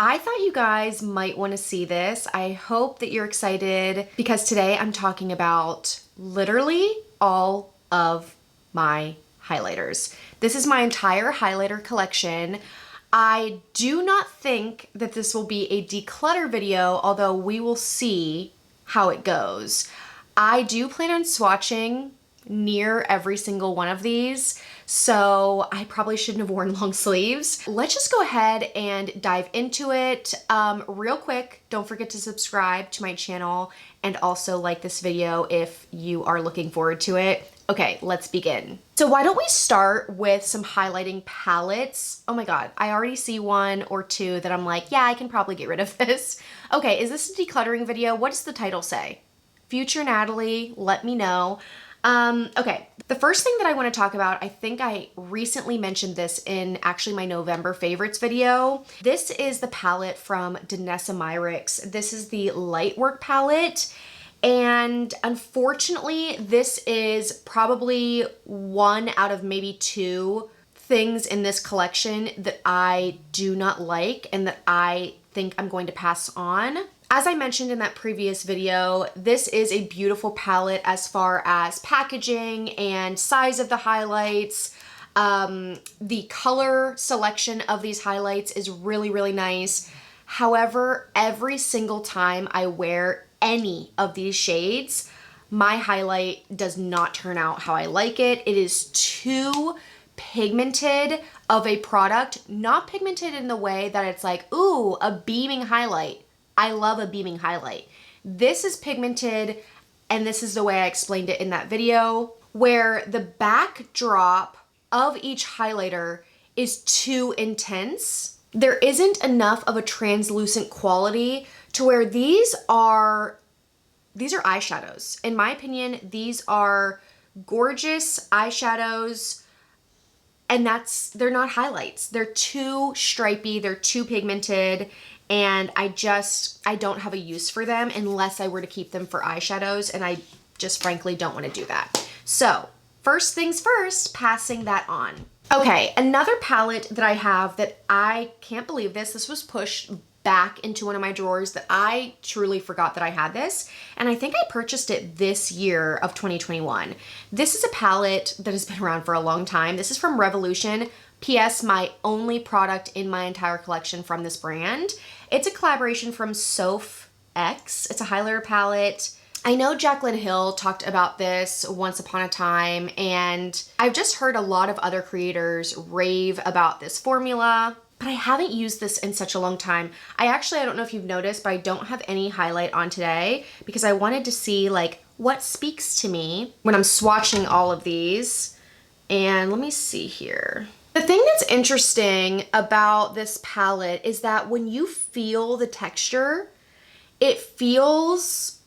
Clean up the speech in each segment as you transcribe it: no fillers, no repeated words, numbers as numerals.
I thought you guys might want to see this. I hope that you're excited because today I'm talking about literally all of my highlighters. This is my entire highlighter collection. I do not think that this will be a declutter video, although we will see how it goes. I do plan on swatching near every single one of these, so I probably shouldn't have worn long sleeves. Let's just go ahead and dive into it. Real quick, don't forget to subscribe to my channel and also like this video if you are looking forward to it. Okay, let's begin. So why don't we start with some highlighting palettes? Oh my God, I already see one or two that I'm like, yeah, I can probably get rid of this. Okay, is this a decluttering video? What does the title say? Future Natalie, let me know. Okay, the first thing that I want to talk about, I think I recently mentioned this in actually my November favorites video. This is the palette from Danessa Myricks. This is the Lightwork palette. And unfortunately, this is probably one out of maybe two things in this collection that I do not like and that I think I'm going to pass on. As I mentioned in that previous video, this is a beautiful palette as far as packaging and size of the highlights. The color selection of these highlights is really, really nice. However, every single time I wear any of these shades, my highlight does not turn out how I like it. It is too pigmented of a product, not pigmented in the way that it's like, ooh, a beaming highlight. I love a beaming highlight. This is pigmented, and this is the way I explained it in that video, where the backdrop of each highlighter is too intense. There isn't enough of a translucent quality to where these are eyeshadows. In my opinion, these are gorgeous eyeshadows, and they're not highlights. They're too stripy, they're too pigmented, and I don't have a use for them unless I were to keep them for eyeshadows, and I just frankly don't want to do that. So first things first, passing that on. Okay, another palette that I have that I can't believe this was pushed back into one of my drawers that I truly forgot that I had this, and I think I purchased it this year of 2021. This is a palette that has been around for a long time. This is from Revolution. P.S. my only product in my entire collection from this brand. It's a collaboration from Soph X. It's a highlighter palette. I know Jaclyn Hill talked about this once upon a time, and I've just heard a lot of other creators rave about this formula, but I haven't used this in such a long time. I don't know if you've noticed, but I don't have any highlight on today because I wanted to see like what speaks to me when I'm swatching all of these. And let me see here. The thing that's interesting about this palette is that when you feel the texture, it feels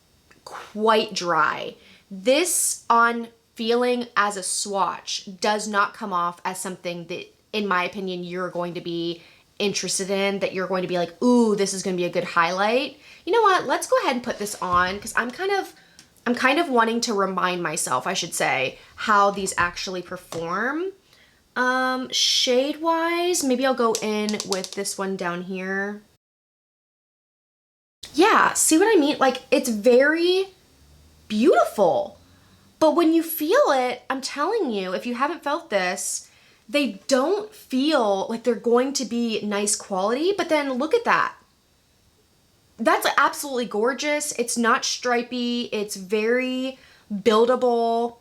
quite dry. This, on feeling as a swatch, does not come off as something that, in my opinion, you're going to be interested in, that you're going to be like, ooh, this is going to be a good highlight. You know what? Let's go ahead and put this on because I'm kind of wanting to remind myself, I should say, how these actually perform. Shade wise, maybe I'll go in with this one down here. Yeah, see what I mean? Like, it's very beautiful, but when you feel it, I'm telling you, if you haven't felt this, they don't feel like they're going to be nice quality, but then look at that. That's absolutely gorgeous. It's not stripy. It's very buildable.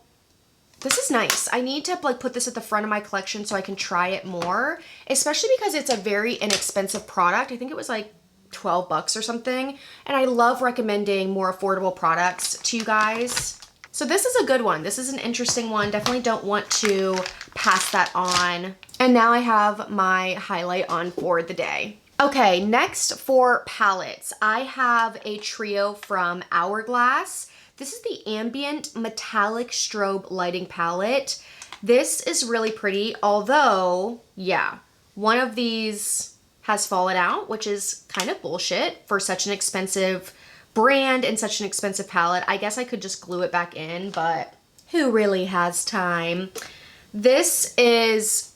This is nice. I need to like put this at the front of my collection so I can try it more, especially because it's a very inexpensive product. I think it was like 12 bucks or something. And I love recommending more affordable products to you guys. So this is a good one. This is an interesting one. Definitely don't want to pass that on. And now I have my highlight on for the day. Okay, next for palettes, I have a trio from Hourglass. This is the Ambient Metallic Strobe Lighting Palette. This is really pretty, although, yeah, one of these has fallen out, which is kind of bullshit for such an expensive brand and such an expensive palette. I guess I could just glue it back in, but who really has time? This is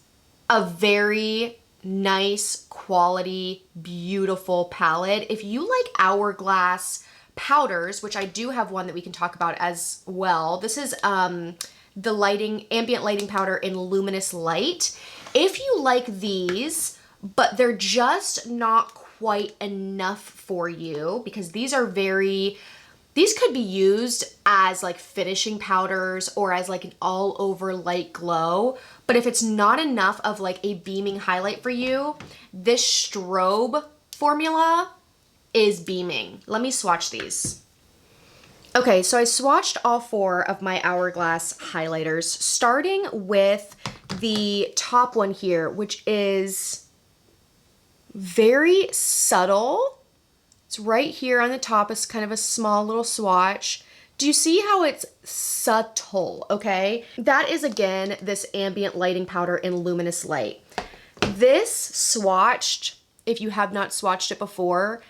a very nice quality, beautiful palette. If you like Hourglass powders, which I do have one that we can talk about as well. This is the ambient lighting powder in Luminous Light. If you like these, but they're just not quite enough for you, because these could be used as like finishing powders or as like an all over light glow. But if it's not enough of like a beaming highlight for you, this strobe formula is beaming. Let me swatch these. Okay, so I swatched all 4 of my Hourglass highlighters, starting with the top one here, which is very subtle. It's right here on the top. It's kind of a small little swatch. Do you see how it's subtle, okay? That is, again, this ambient lighting powder in Luminous Light. This swatched, if you have not swatched it before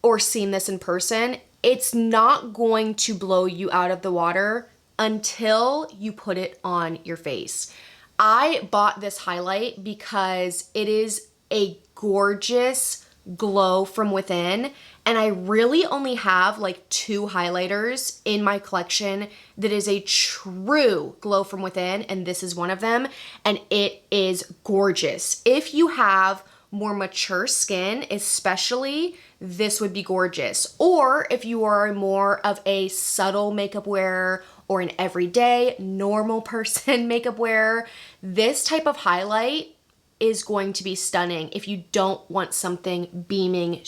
or seen this in person, it's not going to blow you out of the water until you put it on your face. I bought this highlight because it is a gorgeous glow from within, and I really only have like 2 highlighters in my collection that is a true glow from within, and this is one of them, and it is gorgeous. If you have more mature skin, especially, this would be gorgeous. Or if you are more of a subtle makeup wearer or an everyday normal person makeup wearer, this type of highlight is going to be stunning if you don't want something beaming,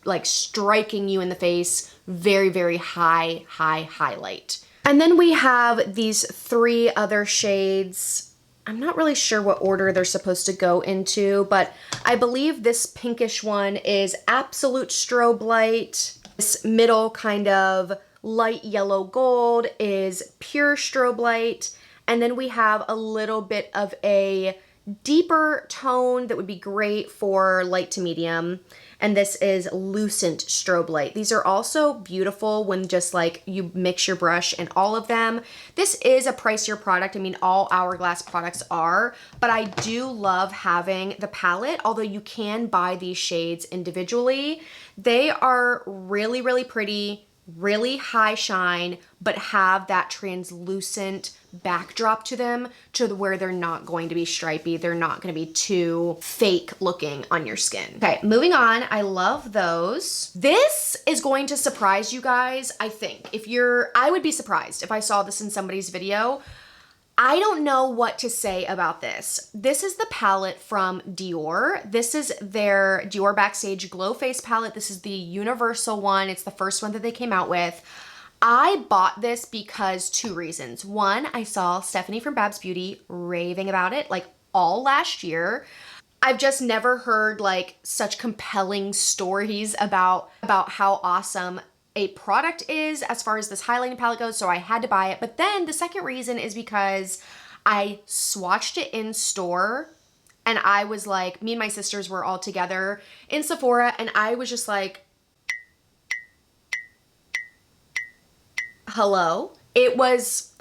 like striking you in the face, very, very high highlight. And then we have these 3 other shades. I'm not really sure what order they're supposed to go into, but I believe this pinkish one is Absolute Strobe Light. This middle kind of light yellow gold is Pure Strobe Light. And then we have a little bit of a deeper tone that would be great for light to medium. And this is Lucent Strobe Light. These are also beautiful when just like you mix your brush and all of them. This is a pricier product. I mean, all Hourglass products are, but I do love having the palette, although you can buy these shades individually. They are really, really pretty, really high shine, but have that translucent backdrop to them to where they're not going to be stripy. They're not going to be too fake looking on your skin. Okay, moving on. I love those. This is going to surprise you guys, I think. I would be surprised if I saw this in somebody's video. I don't know what to say about this. This is the palette from Dior. This is their Dior Backstage Glow Face palette. This is the universal one. It's the first one that they came out with. I bought this because 2 reasons. One, I saw Stephanie from Babs Beauty raving about it like all last year. I've just never heard like such compelling stories about how awesome a product is as far as this highlighting palette goes, so I had to buy it. But then the second reason is because I swatched it in store, and I was like, me and my sisters were all together in Sephora, and I was just like, hello?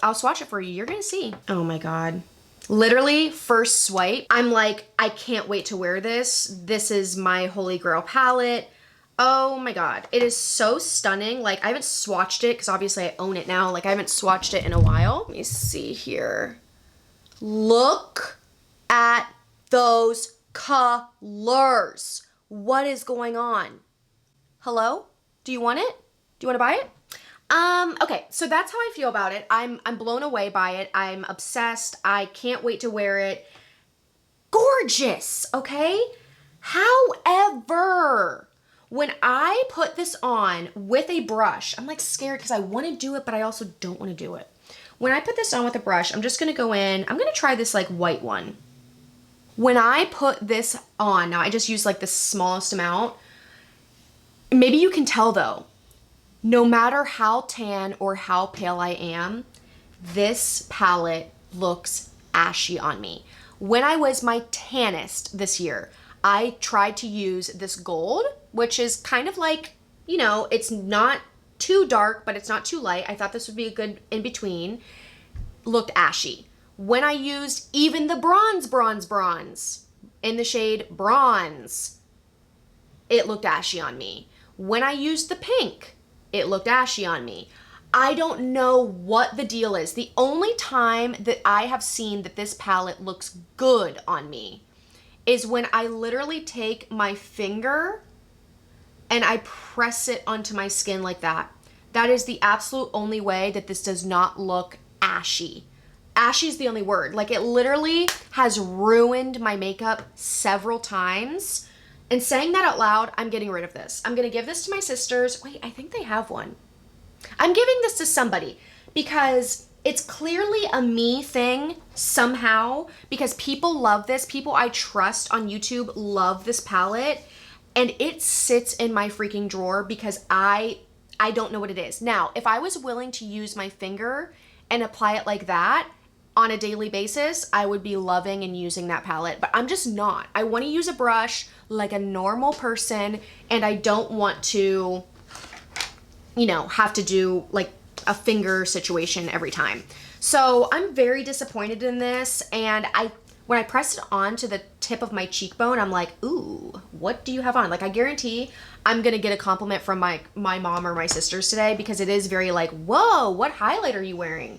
I'll swatch it for you, you're gonna see. Oh my God. Literally, first swipe, I'm like, I can't wait to wear this. This is my holy grail palette. Oh my God, it is so stunning. Like, I haven't swatched it because obviously I own it now. Like, I haven't swatched it in a while. Let me see here. Look at those colors. What is going on? Hello? Do you want it? Do you want to buy it? Okay, so that's how I feel about it. I'm blown away by it. I'm obsessed. I can't wait to wear it. Gorgeous, okay? However, when I put this on with a brush, I'm like scared because I want to do it, but I also don't want to do it. When I put this on with a brush, I'm just going to go in. I'm going to try this like white one. When I put this on, now I just use like the smallest amount. Maybe you can tell though, no matter how tan or how pale I am, this palette looks ashy on me. When I was my tannest this year, I tried to use this gold, which is kind of like, you know, it's not too dark, but it's not too light. I thought this would be a good in between. Looked ashy. When I used even the bronze, in the shade Bronze, it looked ashy on me. When I used the pink, it looked ashy on me. I don't know what the deal is. The only time that I have seen that this palette looks good on me is when I literally take my finger and I press it onto my skin like that. That is the absolute only way that this does not look ashy. Ashy is the only word. Like, it literally has ruined my makeup several times. And saying that out loud, I'm getting rid of this. I'm gonna give this to my sisters. Wait, I think they have one. I'm giving this to somebody because it's clearly a me thing somehow, because people love this. People I trust on YouTube love this palette, and it sits in my freaking drawer because I don't know what it is. Now, if I was willing to use my finger and apply it like that on a daily basis, I would be loving and using that palette, but I'm just not. I want to use a brush like a normal person, and I don't want to, you know, have to do like a finger situation every time. So I'm very disappointed in this, and when I pressed it onto the tip of my cheekbone, I'm like, ooh, what do you have on? Like, I guarantee I'm gonna get a compliment from my mom or my sisters today, because it is very like, whoa, what highlight are you wearing?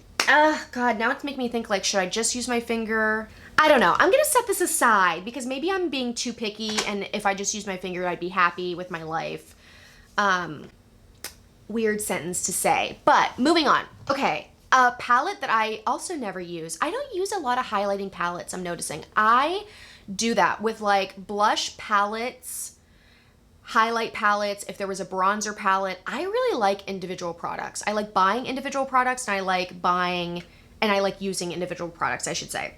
God, now it's making me think, like, should I just use my finger? I don't know. I'm gonna set this aside because maybe I'm being too picky, and if I just use my finger, I'd be happy with my life. Weird sentence to say, but moving on. Okay, a palette that I also never use. I don't use a lot of highlighting palettes, I'm noticing. I do that with like blush palettes, highlight palettes. If there was a bronzer palette, I really like individual products. I like buying individual products, and I like using individual products, I should say.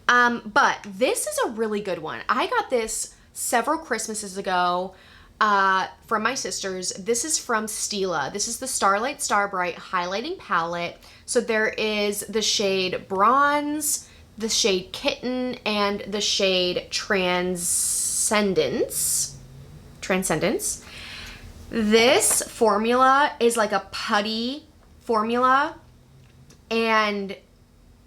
But this is a really good one. I got this several Christmases ago from my sisters. This is from Stila. This is the Starlight Star Bright highlighting palette. So there is the shade Bronze, the shade Kitten, and the shade Transcendence. This formula is like a putty formula, and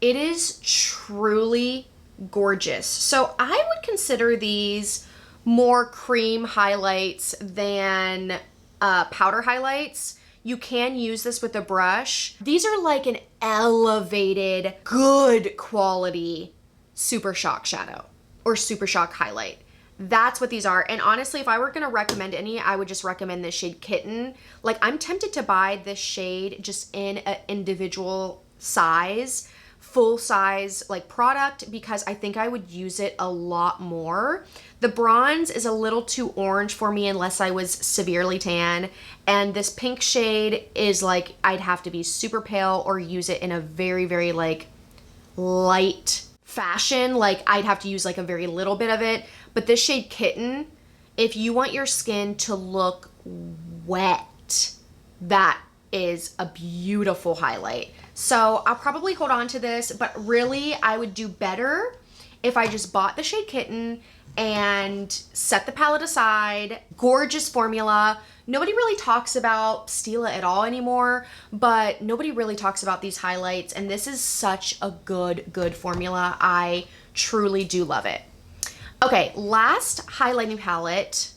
it is truly gorgeous. So I would consider these more cream highlights than powder highlights. You can use this with a brush. These are like an elevated, good quality Super Shock shadow or Super Shock highlight. That's what these are. And honestly, if I were gonna recommend any, I would just recommend this shade Kitten. Like, I'm tempted to buy this shade just in an individual size, full size like product, because I think I would use it a lot more. The Bronze is a little too orange for me unless I was severely tan. And this pink shade is like, I'd have to be super pale or use it in a very, very like light fashion. Like, I'd have to use like a very little bit of it. But this shade Kitten, if you want your skin to look wet, that is a beautiful highlight. So I'll probably hold on to this, but really I would do better if I just bought the shade Kitten and set the palette aside. Gorgeous formula. Nobody really talks about Stila at all anymore, but nobody really talks about these highlights, and this is such a good formula. I truly do love it. Okay, last highlighting palette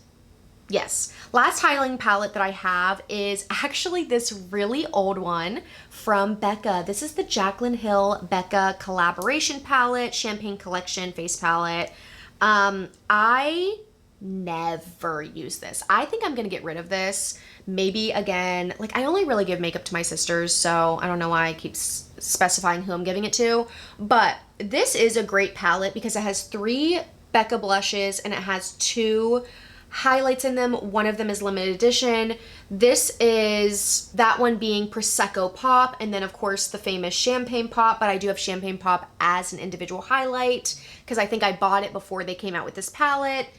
that I have is actually this really old one from Becca. This is the Jaclyn Hill Becca collaboration palette, Champagne Collection face palette. I never use this. I think I'm gonna get rid of this. Maybe again, like, I only really give makeup to my sisters, so I don't know why I keep specifying who I'm giving it to. But this is a great palette because it has 3 Becca blushes and it has 2 highlights in them. One of them is limited edition. This is that one being Prosecco Pop, and then of course the famous Champagne Pop, but I do have Champagne Pop as an individual highlight because I think I bought it before they came out with this palette.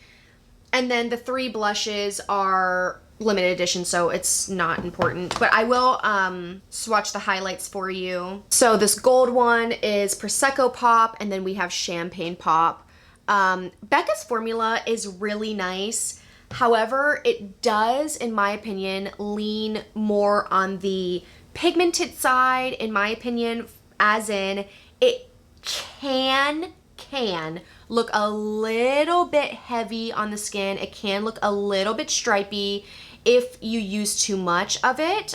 And then the 3 blushes are limited edition, so it's not important, but I will swatch the highlights for you. So this gold one is Prosecco Pop, and then we have Champagne Pop. Becca's formula is really nice. However, it does, in my opinion, lean more on the pigmented side, in my opinion, as in it can look a little bit heavy on the skin. It can look a little bit stripy if you use too much of it.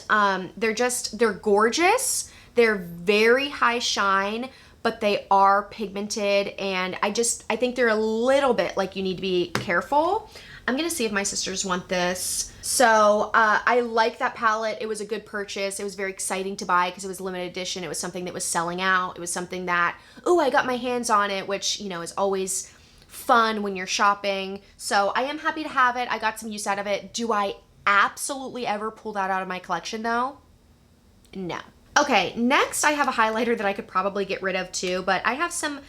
They're gorgeous. They're very high shine, but they are pigmented, and I think they're a little bit like you need to be careful. I'm gonna see if my sisters want this. So I like that palette. It was a good purchase. It was very exciting to buy because it was limited edition. It was something that was selling out. It was something that, oh, I got my hands on it, which, you know, is always fun when you're shopping. So I am happy to have it. I got some use out of it. Do I absolutely ever pull that out of my collection though? No. Okay, next I have a highlighter that I could probably get rid of too, but I have some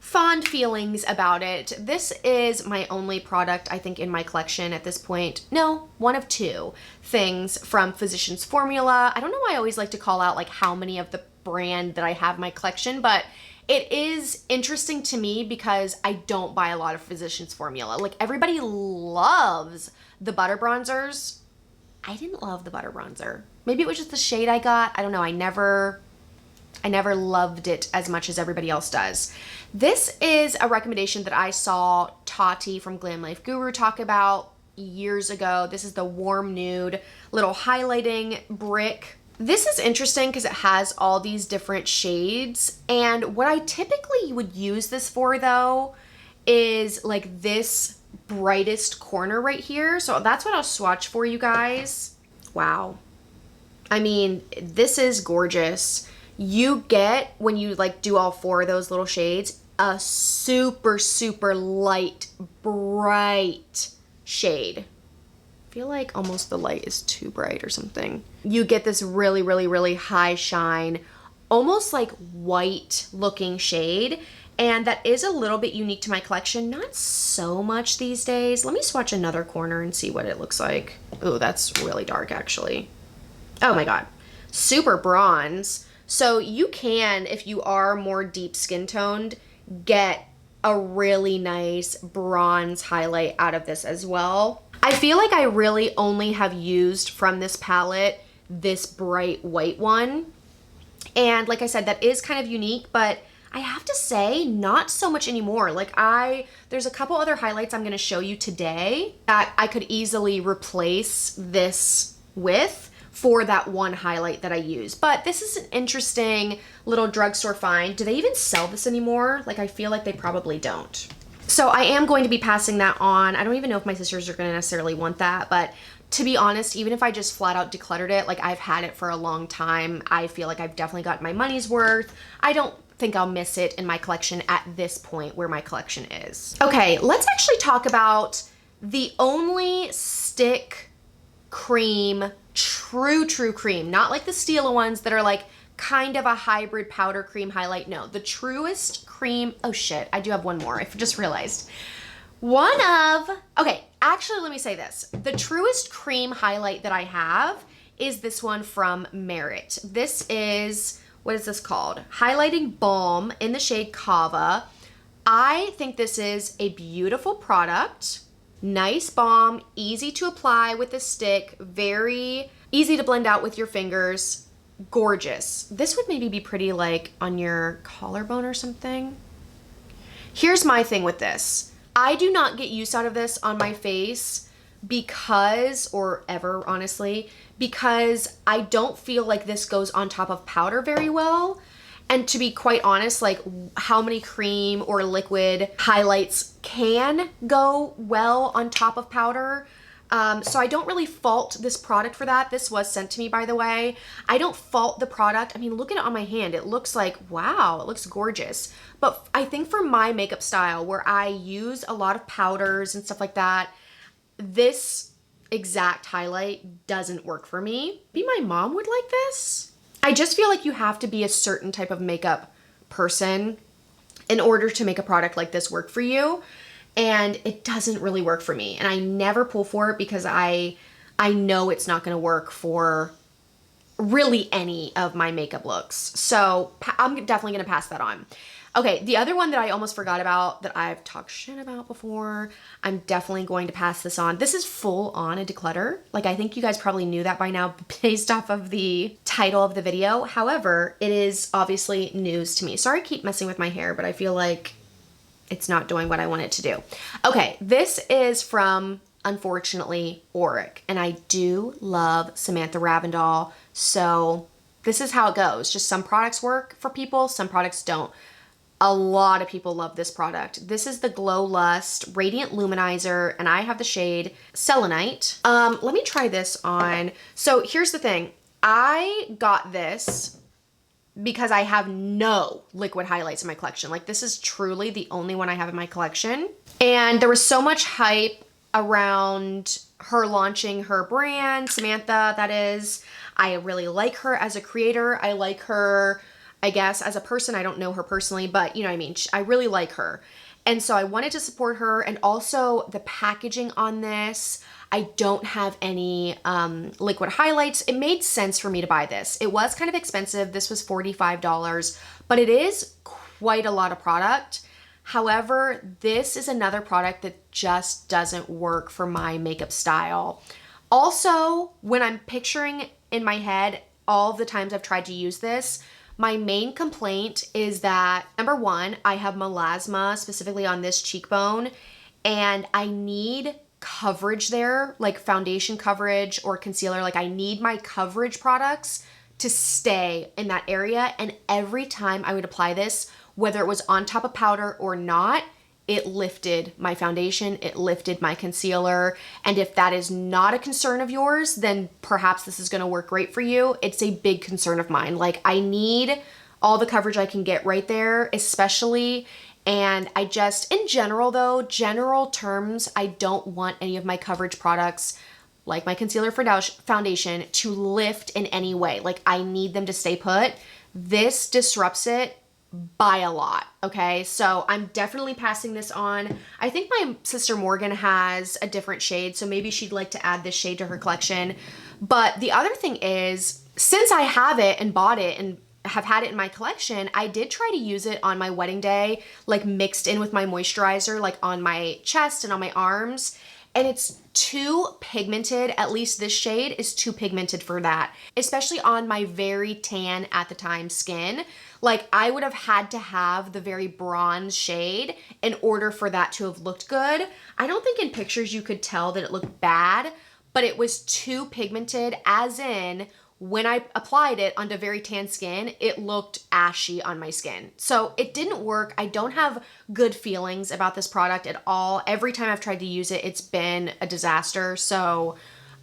fond feelings about it. This is my only product, I think, in my collection at this point. No, one of two things from Physicians Formula. I don't know why I always like to call out like how many of the brand that I have in my collection, but it is interesting to me because I don't buy a lot of Physicians Formula. Like, everybody loves the butter bronzers. I didn't love the butter bronzer. Maybe it was just the shade I got. I don't know. I never loved it as much as everybody else does. This is a recommendation that I saw Tati from Glam Life Guru talk about years ago. This is the Warm Nude little highlighting brick. This is interesting because it has all these different shades, and what I typically would use this for though is like this brightest corner right here. So that's what I'll swatch for you guys. Wow. I mean, this is gorgeous. You get, when you like do all four of those little shades, a super, super light, bright shade. I feel like almost the light is too bright or something. You get this really, really, really high shine, almost like white looking shade. And that is a little bit unique to my collection. Not so much these days. Let me swatch another corner and see what it looks like. Oh, that's really dark actually. Oh my God. Super bronze. So you can, if you are more deep skin toned, get a really nice bronze highlight out of this as well. I feel like I really only have used from this palette this bright white one. And like I said, that is kind of unique, but I have to say, not so much anymore. Like there's a couple other highlights I'm gonna show you today that I could easily replace this with for that one highlight that I use. But this is an interesting little drugstore find. Do they even sell this anymore? Like, I feel like they probably don't. So I am going to be passing that on. I don't even know if my sisters are gonna necessarily want that, but to be honest, even if I just flat out decluttered it, like I've had it for a long time, I feel like I've definitely got my money's worth. I don't think I'll miss it in my collection at this point where my collection is. Okay, let's actually talk about the only stick cream, true cream, not like the Stila ones that are like kind of a hybrid powder cream highlight. No, the truest cream. Oh shit, I do have one more. I just realized. Okay, actually let me say this. The truest cream highlight that I have is this one from Merit. This is, what is this called? Highlighting Balm in the shade Kava. I think this is a beautiful product. Nice balm, easy to apply with a stick, very easy to blend out with your fingers. Gorgeous. This would maybe be pretty like on your collarbone or something. Here's my thing with this. I do not get use out of this on my face because, or ever honestly, because I don't feel like this goes on top of powder very well. And to be quite honest, like how many cream or liquid highlights can go well on top of powder. So I don't really fault this product for that. This was sent to me, by the way. I don't fault the product. I mean, look at it on my hand. It looks like, wow, it looks gorgeous. But I think for my makeup style, where I use a lot of powders and stuff like that, this exact highlight doesn't work for me. Maybe my mom would like this. I just feel like you have to be a certain type of makeup person in order to make a product like this work for you. And it doesn't really work for me. And I never pull for it because I know it's not going to work for really any of my makeup looks. So I'm definitely going to pass that on. Okay, the other one that I almost forgot about that I've talked shit about before, I'm definitely going to pass this on. This is full on a declutter. Like, I think you guys probably knew that by now based off of the title of the video. However, it is obviously news to me. Sorry I keep messing with my hair, but I feel like it's not doing what I want it to do. Okay, this is from, unfortunately, Auric, and I do love Samantha Ravindal, so this is how it goes. Just some products work for people, some products don't. A lot of people love this product. This is the Glow Lust Radiant Luminizer, and I have the shade Selenite. Let me try this on. So here's the thing. I got this because I have no liquid highlights in my collection. Like, this is truly the only one I have in my collection. And there was so much hype around her launching her brand, Samantha, that is. I really like her as a creator. I like her, I guess, as a person. I don't know her personally, but you know what I mean? I really like her. And so I wanted to support her, and also the packaging on this. I don't have any liquid highlights. It made sense for me to buy this. It was kind of expensive. This was $45, but it is quite a lot of product. However, this is another product that just doesn't work for my makeup style. Also, when I'm picturing in my head all of the times I've tried to use this, my main complaint is that, number one, I have melasma, specifically on this cheekbone, and I need coverage there, like foundation coverage or concealer. Like, I need my coverage products to stay in that area. And every time I would apply this, whether it was on top of powder or not, it lifted my foundation, it lifted my concealer. And if that is not a concern of yours, then perhaps this is gonna work great for you. It's a big concern of mine. Like, I need all the coverage I can get right there, especially. And I just, in general though, general terms, I don't want any of my coverage products, like my concealer for foundation, to lift in any way. Like, I need them to stay put. This disrupts it by a lot, okay? So I'm definitely passing this on. I think my sister Morgan has a different shade, so maybe she'd like to add this shade to her collection. But the other thing is, since I have it and bought it and have had it in my collection, I did try to use it on my wedding day, like mixed in with my moisturizer, like on my chest and on my arms. And it's too pigmented. At least this shade is too pigmented for that, especially on my very tan at the time skin. Like, I would have had to have the very bronze shade in order for that to have looked good. I don't think in pictures you could tell that it looked bad, but it was too pigmented, as in when I applied it onto very tan skin, it looked ashy on my skin. So it didn't work. I don't have good feelings about this product at all. Every time I've tried to use it, it's been a disaster. So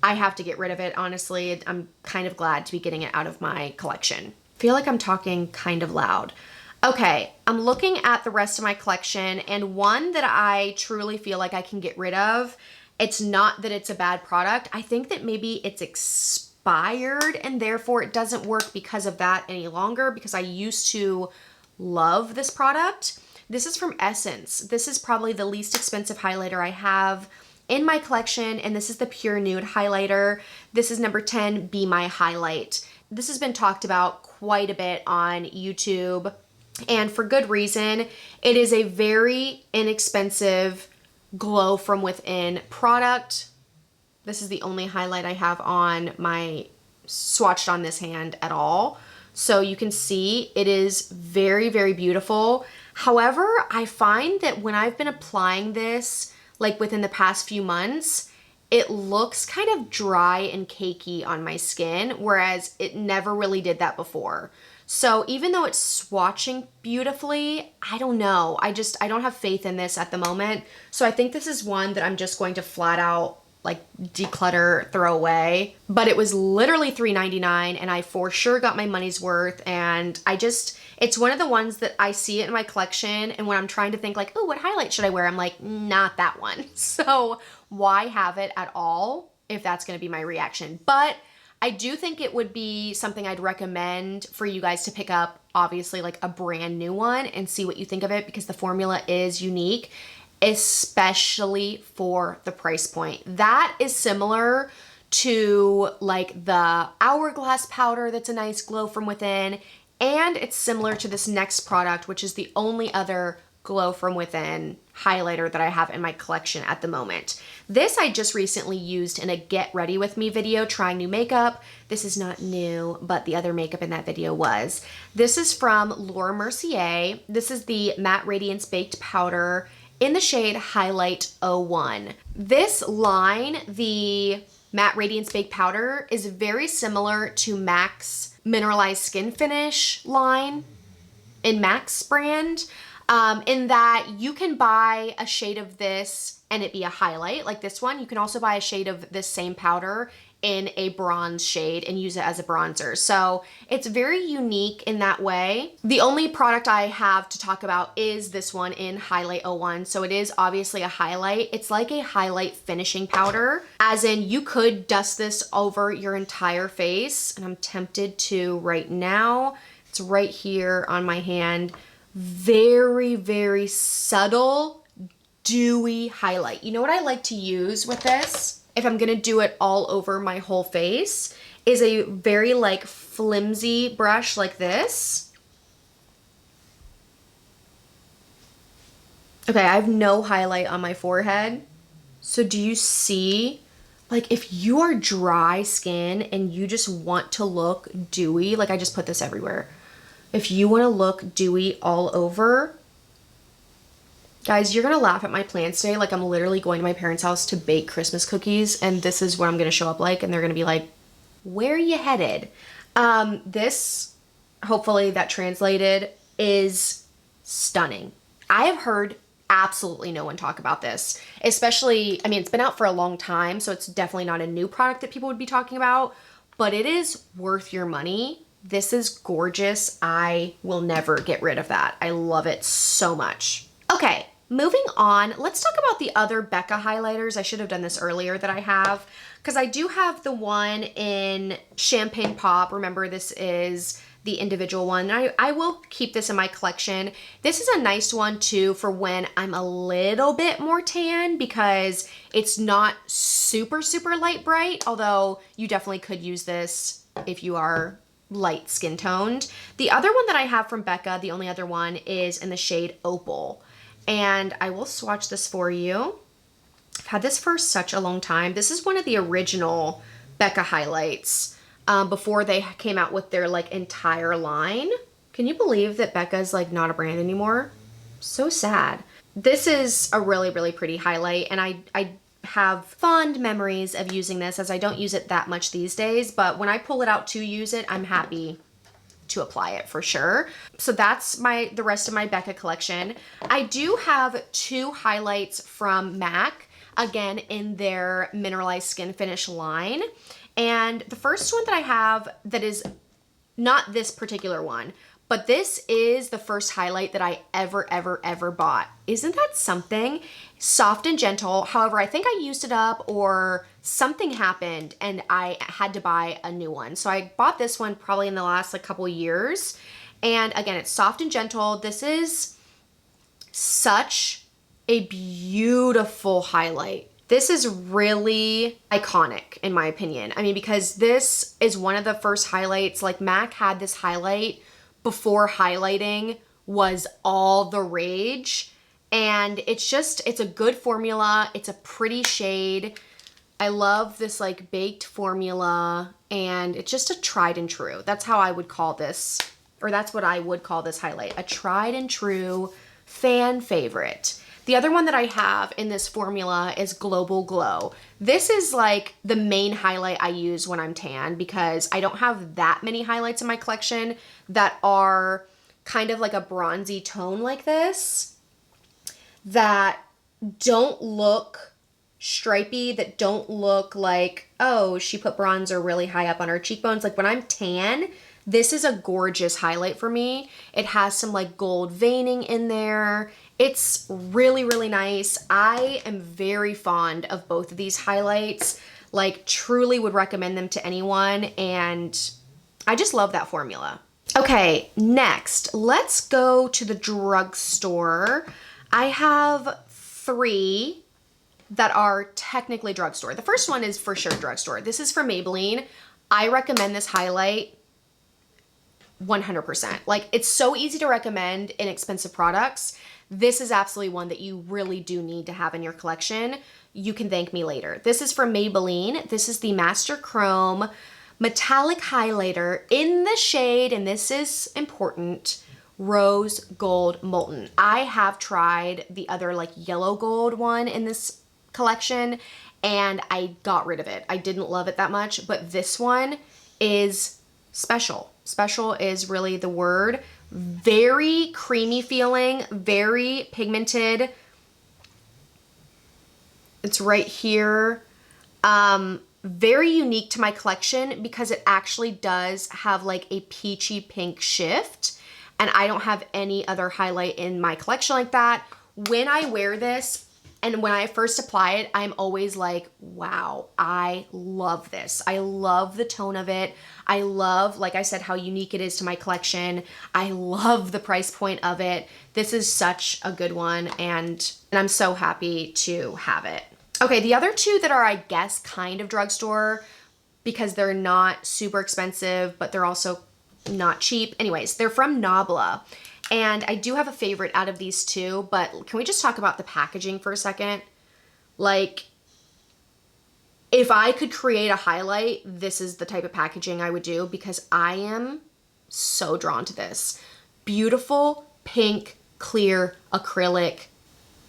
I have to get rid of it, honestly. I'm kind of glad to be getting it out of my collection. I feel like I'm talking kind of loud. Okay, I'm looking at the rest of my collection, and one that I truly feel like I can get rid of. It's not that it's a bad product. I think that maybe it's expired and therefore it doesn't work because of that any longer, because I used to love this product. This is from Essence. This is probably the least expensive highlighter I have in my collection, and this is the Pure Nude highlighter. This is number 10, Be My Highlight. This has been talked about quite a bit on YouTube, and for good reason. It is a very inexpensive glow from within product. This is the only highlight I have on my, swatched on this hand at all. So you can see it is very, very beautiful. However, I find that when I've been applying this, like within the past few months, it looks kind of dry and cakey on my skin, whereas it never really did that before. So even though it's swatching beautifully, I don't know. I don't have faith in this at the moment. So I think this is one that I'm just going to flat out like declutter, throw away. But it was literally $3.99 and I for sure got my money's worth. And it's one of the ones that I see it in my collection, and when I'm trying to think like, oh, what highlight should I wear? I'm like, not that one. So why have it at all if that's gonna be my reaction? But I do think it would be something I'd recommend for you guys to pick up, obviously like a brand new one, and see what you think of it, because the formula is unique, especially for the price point. That is similar to like the Hourglass powder that's a nice glow from within, and it's similar to this next product, which is the only other Glow From Within highlighter that I have in my collection at the moment. This I just recently used in a Get Ready With Me video trying new makeup. This is not new, but the other makeup in that video was. This is from Laura Mercier. This is the Matte Radiance Baked Powder in the shade Highlight 01. This line, the Matte Radiance Baked Powder, is very similar to MAC's Mineralized Skin Finish line in MAC's brand, in that you can buy a shade of this and it be a highlight like this one. You can also buy a shade of this same powder in a bronze shade and use it as a bronzer. So it's very unique in that way. The only product I have to talk about is this one in Highlight 01. So it is obviously a highlight. It's like a highlight finishing powder, as in you could dust this over your entire face. And I'm tempted to right now. It's right here on my hand. Very, very subtle, dewy highlight. You know what I like to use with this, if I'm gonna do it all over my whole face, is a very like flimsy brush like this. Okay, I have no highlight on my forehead. So do you see, like if you are dry skin and you just want to look dewy, like I just put this everywhere. If you want to look dewy all over, guys, you're gonna laugh at my plans today. Like I'm literally going to my parents' house to bake Christmas cookies, and this is what I'm gonna show up like, and they're gonna be like, where are you headed? This, hopefully that translated, is stunning. I have heard absolutely no one talk about this, especially, I mean, it's been out for a long time, so it's definitely not a new product that people would be talking about, but it is worth your money. This is gorgeous. I will never get rid of that. I love it so much. Okay, moving on, let's talk about the other Becca highlighters. I should have done this earlier that I have, because I do have the one in Champagne Pop. Remember, this is the individual one. I will keep this in my collection. This is a nice one too for when I'm a little bit more tan, because it's not super, super light bright, although you definitely could use this if you are light skin toned. The other one that I have from Becca, the only other one, is in the shade Opal. And I will swatch this for you. I've had this for such a long time. This is one of the original Becca highlights before they came out with their like entire line. Can you believe that Becca's like not a brand anymore? So sad. This is a really, really pretty highlight, and I have fond memories of using this, as I don't use it that much these days, but when I pull it out to use it, I'm happy to apply it for sure. So that's the rest of my Becca collection. I do have two highlights from MAC, again in their Mineralized Skin Finish line. And the first one that I have, that is not this particular one, but this is the first highlight that I ever bought. Isn't that something? Soft and Gentle. However, I think I used it up or something happened and I had to buy a new one. So I bought this one probably in the last like couple years. And again, it's Soft and Gentle. This is such a beautiful highlight. This is really iconic in my opinion. I mean, because this is one of the first highlights. Like MAC had this highlight before highlighting was all the rage. And it's a good formula. It's a pretty shade. I love this like baked formula, and it's just a tried and true. That's how I would call this, or that's what I would call this highlight. A tried and true fan favorite. The other one that I have in this formula is Global Glow. This is like the main highlight I use when I'm tan, because I don't have that many highlights in my collection that are kind of like a bronzy tone like this, that don't look stripy, that don't look like, oh, she put bronzer really high up on her cheekbones. Like when I'm tan, this is a gorgeous highlight for me. It has some like gold veining in there. It's really, really nice. I am very fond of both of these highlights. Like truly would recommend them to anyone, and I just love that formula. Okay, next, let's go to the drugstore. I have three that are technically drugstore. The first one is for sure drugstore. This is from Maybelline. I recommend this highlight 100%. Like, it's so easy to recommend inexpensive products. This is absolutely one that you really do need to have in your collection. You can thank me later. This is from Maybelline. This is the Master Chrome Metallic Highlighter in the shade, and this is important, Rose Gold Molten. I have tried the other like yellow gold one in this collection and I got rid of it. I didn't love it that much, but this one is special. Special is really the word. Very creamy feeling, very pigmented. It's right here. Very unique to my collection because it actually does have like a peachy pink shift, and I don't have any other highlight in my collection like that. When I wear this and when I first apply it, I'm always like, wow, I love this. I love the tone of it. I love, like I said, how unique it is to my collection. I love the price point of it. This is such a good one, and I'm so happy to have it. Okay, the other two that are, I guess, kind of drugstore because they're not super expensive, but they're also not cheap. Anyways, they're from Nabla. And I do have a favorite out of these two, but can we just talk about the packaging for a second? Like, if I could create a highlight, this is the type of packaging I would do because I am so drawn to this. Beautiful, pink, clear, acrylic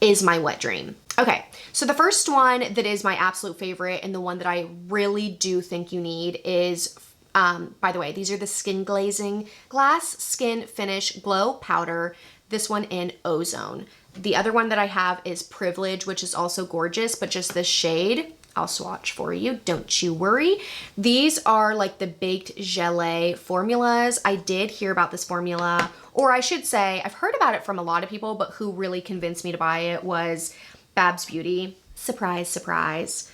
is my wet dream. Okay, so the first one that is my absolute favorite and the one that I really do think you need is, by the way, these are the Skin Glazing Glass Skin Finish Glow Powder. This one in Ozone. The other one that I have is Privilege, which is also gorgeous, but just this shade. I'll swatch for you, don't you worry. These are like the baked gelée formulas. I did hear about this formula, or I should say, I've heard about it from a lot of people, but who really convinced me to buy it was Babs Beauty. Surprise, surprise.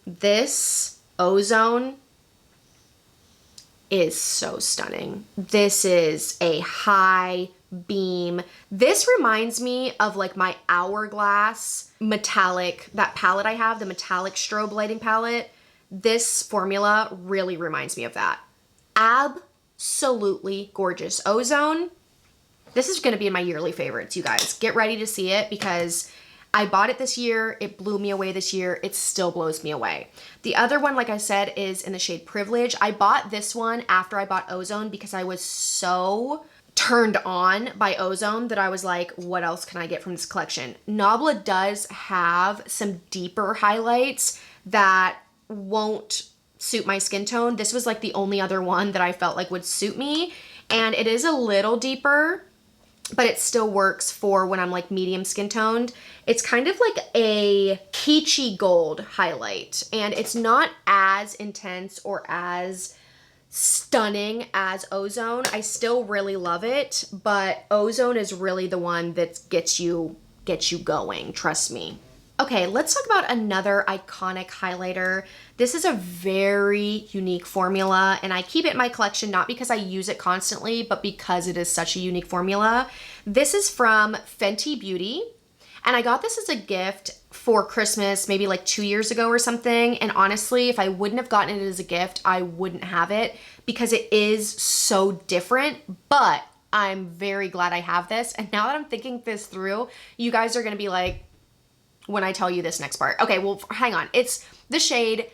This Ozone is so stunning. This is a high beam. This reminds me of like my Hourglass metallic, that palette I have, the metallic strobe lighting palette. This formula really reminds me of that. Absolutely gorgeous. Ozone, this is gonna be in my yearly favorites, you guys. Get ready to see it because I bought it this year. It blew me away this year. It still blows me away. The other one, like I said, is in the shade Privilege. I bought this one after I bought Ozone because I was so turned on by Ozone that I was like, what else can I get from this collection? Nabla does have some deeper highlights that won't suit my skin tone. This was like the only other one that I felt like would suit me. And it is a little deeper, but it still works for when I'm like medium skin toned. It's kind of like a peachy gold highlight, and it's not as intense or as stunning as Ozone. I still really love it, but Ozone is really the one that gets you going, trust me. Okay, let's talk about another iconic highlighter. This is a very unique formula, and I keep it in my collection not because I use it constantly, but because it is such a unique formula. This is from Fenty Beauty, and I got this as a gift for Christmas maybe like 2 years ago or something, and honestly, if I wouldn't have gotten it as a gift, I wouldn't have it because it is so different, but I'm very glad I have this, and now that I'm thinking this through, you guys are gonna be like, when I tell you this next part. Okay, well, hang on. It's the shade,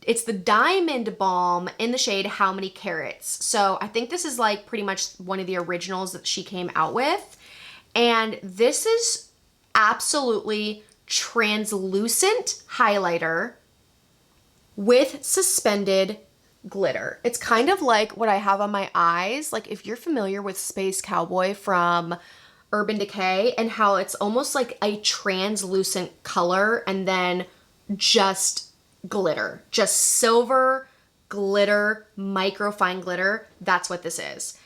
it's the Diamond Balm in the shade How Many Carats. So I think this is like pretty much one of the originals that she came out with. And this is absolutely translucent highlighter with suspended glitter. It's kind of like what I have on my eyes. Like if you're familiar with Space Cowboy from Urban Decay and how it's almost like a translucent color and then just glitter, just silver glitter, microfine glitter. That's what this is.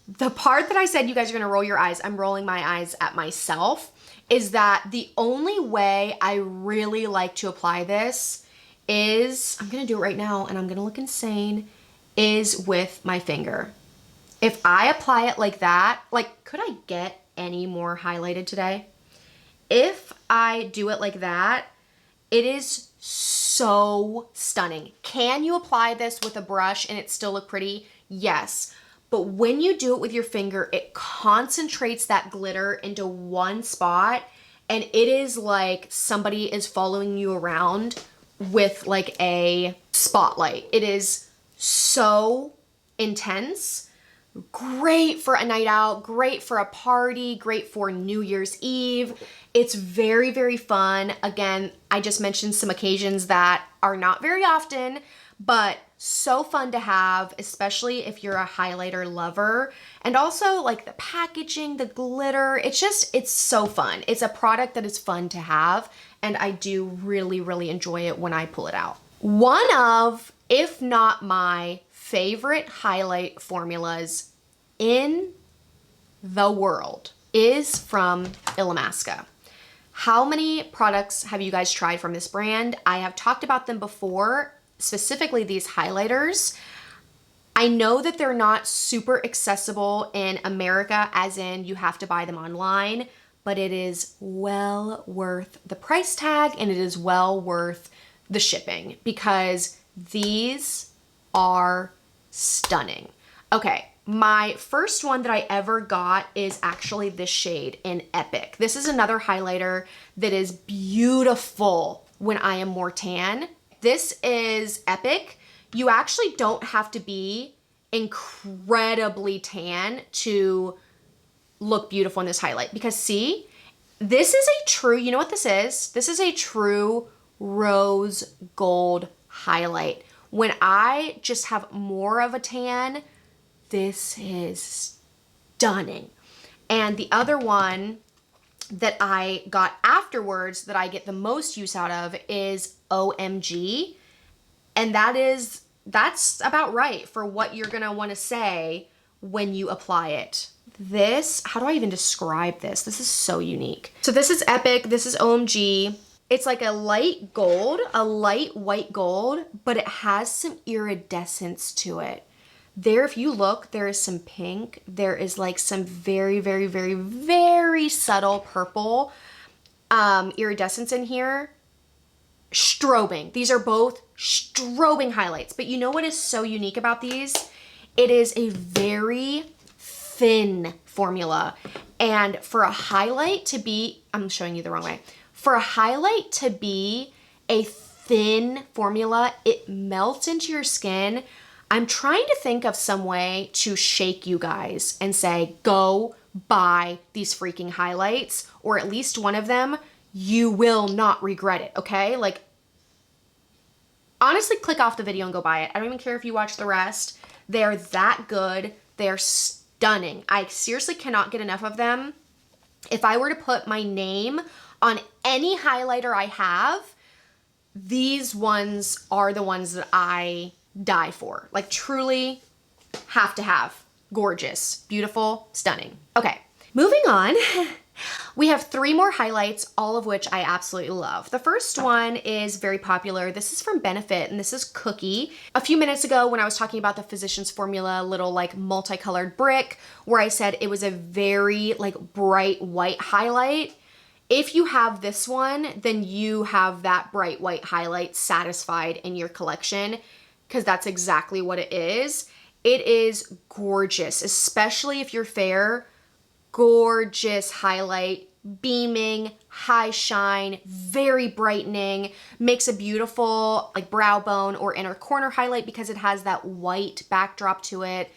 The part that I said you guys are gonna roll your eyes, I'm rolling my eyes at myself, is that the only way I really like to apply this is, I'm gonna do it right now and I'm gonna look insane, is with my finger. If I apply it like that, like, could I get any more highlighted today? If I do it like that, it is so stunning. Can you apply this with a brush and it still look pretty? Yes, but when you do it with your finger, it concentrates that glitter into one spot, and it is like somebody is following you around with like a spotlight. It is so intense. Great for a night out, great for a party, great for New Year's Eve. It's very, very fun. Again, I just mentioned some occasions that are not very often, but so fun to have, especially if you're a highlighter lover. And also like the packaging, the glitter, it's so fun. It's a product that is fun to have, and I do really, really enjoy it when I pull it out. One of, if not my favorite highlight formulas in the world is from illamasqua. How many products have you guys tried from this brand? I have talked about them before, specifically these highlighters. I know that they're not super accessible in America, as in you have to buy them online, but it is well worth the price tag, and it is well worth the shipping because these are stunning. Okay, my first one that I ever got is actually this shade in Epic. This is another highlighter that is beautiful when I am more tan. This is Epic. You actually don't have to be incredibly tan to look beautiful in this highlight, because see, this is a true, you know what this is? This is a true rose gold highlight. When I just have more of a tan, this is stunning. And the other one that I got afterwards that I get the most use out of is OMG. And that's about right for what you're gonna wanna say when you apply it. This, how do I even describe this? This is so unique. So this is Epic, this is OMG. It's like a light gold, a light white gold, but it has some iridescence to it. There, if you look, there is some pink. There is like some very, very, very, very subtle purple iridescence in here. Strobing. These are both strobing highlights. But you know what is so unique about these? It is a very thin formula. And for a highlight to be, I'm showing you the wrong way. For a highlight to be a thin formula, it melts into your skin. I'm trying to think of some way to shake you guys and say, go buy these freaking highlights, or at least one of them. You will not regret it, okay? Like, honestly, click off the video and go buy it. I don't even care if you watch the rest. They're that good. They're stunning. I seriously cannot get enough of them. If I were to put my name on any highlighter I have, these ones are the ones that I die for. Like, truly have to have. Gorgeous, beautiful, stunning. Okay, moving on. We have 3 more highlights, all of which I absolutely love. The first one is very popular. This is from Benefit, and this is Cookie. A few minutes ago when I was talking about the Physicians Formula little like multicolored brick, where I said it was a very like bright white highlight, if you have this one, then you have that bright white highlight satisfied in your collection, because that's exactly what it is. It is gorgeous, especially if you're fair. Gorgeous highlight, beaming, high shine, very brightening, makes a beautiful like brow bone or inner corner highlight because it has that white backdrop to it.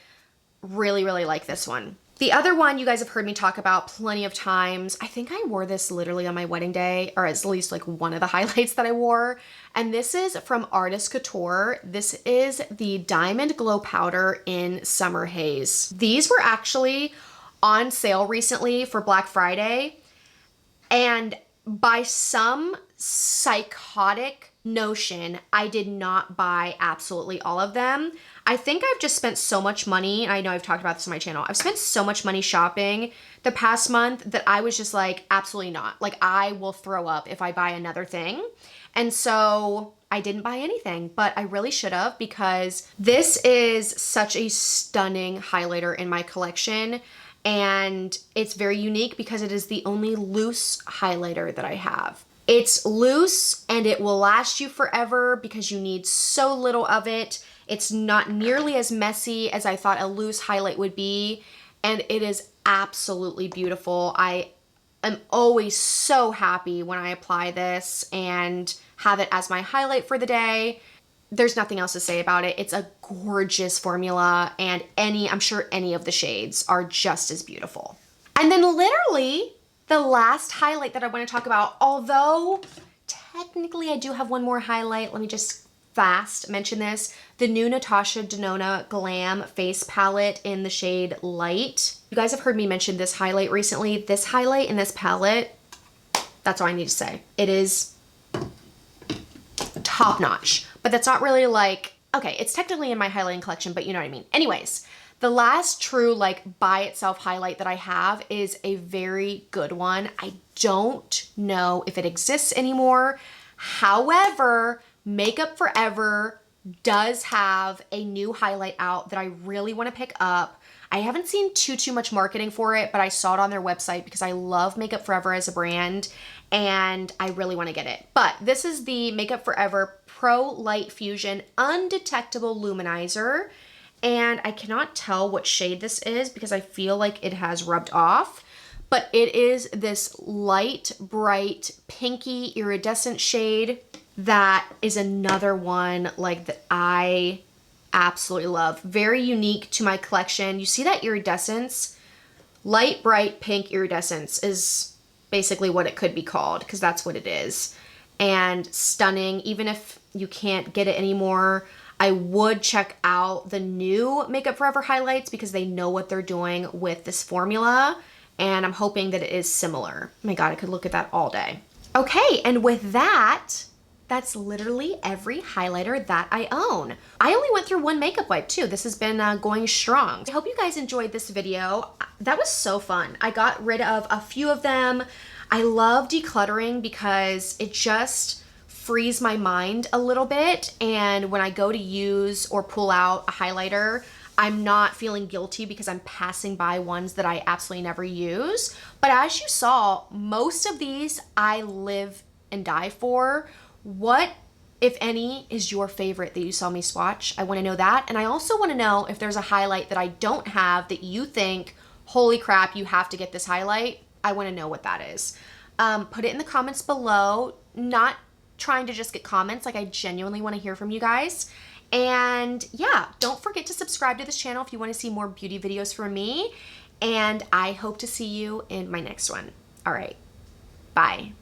Really, really like this one. The other one you guys have heard me talk about plenty of times. I think I wore this literally on my wedding day, or at least like one of the highlights that I wore. And this is from Artist Couture. This is the Diamond Glow Powder in Summer Haze. These were actually on sale recently for Black Friday. And by some psychotic notion, I did not buy absolutely all of them. I think I've just spent so much money. I know I've talked about this on my channel. I've spent so much money shopping the past month that I was just like, absolutely not. Like, I will throw up if I buy another thing. And so I didn't buy anything, but I really should have, because this is such a stunning highlighter in my collection. And it's very unique because it is the only loose highlighter that I have. It's loose and it will last you forever because you need so little of it. It's not nearly as messy as I thought a loose highlight would be, and it is absolutely beautiful. I am always so happy when I apply this and have it as my highlight for the day. There's nothing else to say about it. It's a gorgeous formula, and I'm sure any of the shades are just as beautiful. And then literally the last highlight that I want to talk about, although technically I do have one more highlight, let me just fast mention this. The new Natasha Denona Glam Face Palette in the shade Light. You guys have heard me mention this highlight recently. This highlight in this palette, that's all I need to say. It is top notch, but that's not really like, okay, it's technically in my highlighting collection, but you know what I mean. Anyways, the last true like by itself highlight that I have is a very good one. I don't know if it exists anymore. However, Makeup Forever does have a new highlight out that I really want to pick up. I haven't seen too much marketing for it, but I saw it on their website because I love Makeup Forever as a brand and I really want to get it. But this is the Makeup Forever Pro Light Fusion Undetectable Luminizer. And I cannot tell what shade this is because I feel like it has rubbed off, but it is this light, bright, pinky, iridescent shade that is another one like that I absolutely love. Very unique to my collection. You see that iridescence? Light, bright, pink iridescence is basically what it could be called because that's what it is. And stunning, even if you can't get it anymore. I would check out the new Makeup Forever highlights because they know what they're doing with this formula, and I'm hoping that it is similar. Oh my God, I could look at that all day. Okay, and with that, that's literally every highlighter that I own. I only went through one makeup wipe too. This has been going strong. I hope you guys enjoyed this video. That was so fun. I got rid of a few of them. I love decluttering because it just frees my mind a little bit, and when I go to use or pull out a highlighter, I'm not feeling guilty because I'm passing by ones that I absolutely never use. But as you saw, most of these I live and die for. What, if any, is your favorite that you saw me swatch? I want to know that, and I also want to know if there's a highlight that I don't have that you think, holy crap, you have to get this highlight. I want to know what that is. Put it in the comments below. Not trying to just get comments, like I genuinely want to hear from you guys. And yeah, don't forget to subscribe to this channel if you want to see more beauty videos from me, and I hope to see you in my next one. All right, bye.